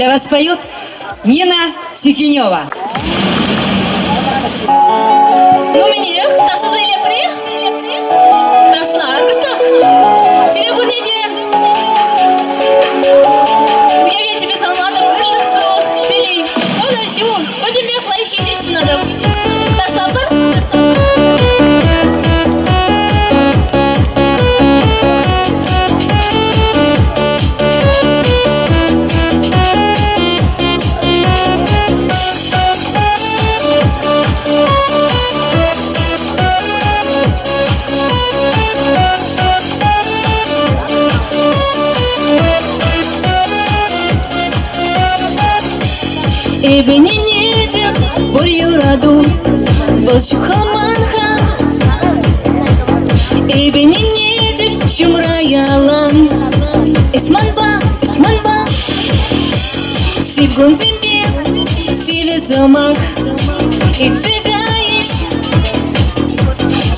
Для вас поет Нина Секенева. Ну, мне, таштаза илепри, ташла, кышта, сире бурнеде. Уяве тебе салмадам, ырлыксу, телей. Он ащу, очень мне лайфхи здесь надо. Ташла, Эбенинеде бор юраду болчу хаманха. Эбенинеде шумраялан эсманба сивгон зембе сиве замах ицегаиш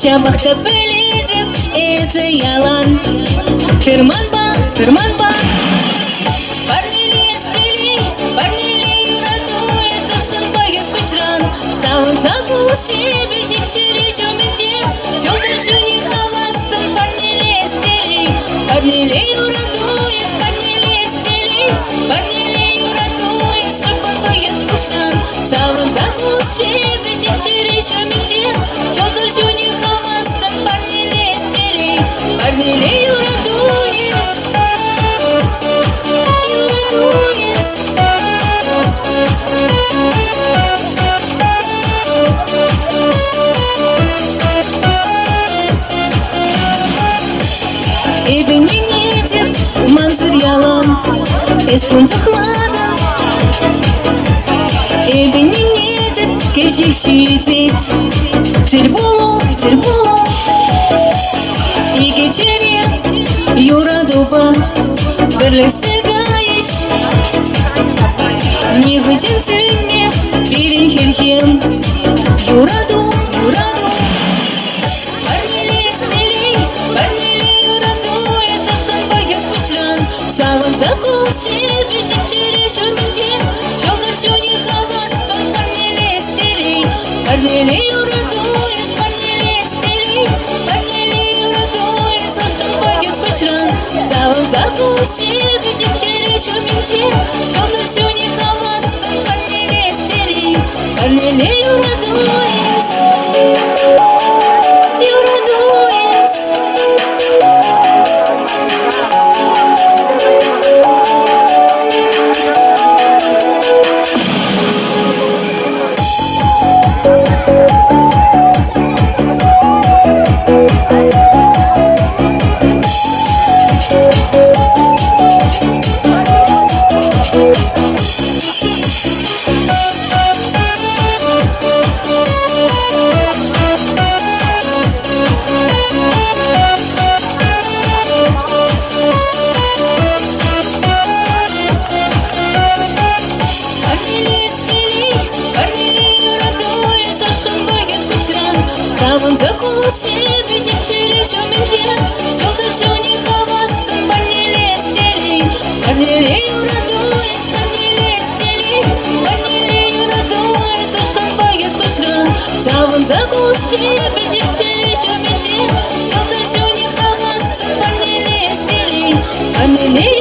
шабахта беледеп эзе ялан ферманба Савын закулши бежик через жомечек, Фёдор жуни хавасын парнеле стели, Парнеле юрадует, парнеле стели, Парнеле юрадует, шапан поет кушан. Савын закулши бежик через жомечек, Фёдор жуни хавасын парнеле стели, Парнеле юрадует. Эбенинеде манзыр ялан эстун захлада. Эбенинеде кешик шидет тельбулу и кечере юрадуба бірлерсе гаиш не выжен сүйме берен херхем юраду Закулши бежит через жумечек, Фёдор жуни хавасын парнеле стели, Парнеле юрадует, парнеле стели, Парнеле юрадует, сашан поет кушран. Савын закулши бежит через жумечек, Фёдор жуни хавасын парнеле стели, Парнеле юрадует. Савын закулши бежит через жумечек, Фёдор жуни хавасын парнеле стели, Парнеле юрадует, парнеле стели, Парнеле юрадует, сашан поет кушран. Савын закулши бежит через жумечек, Фёдор жуни хавасын парнеле стели, Парнеле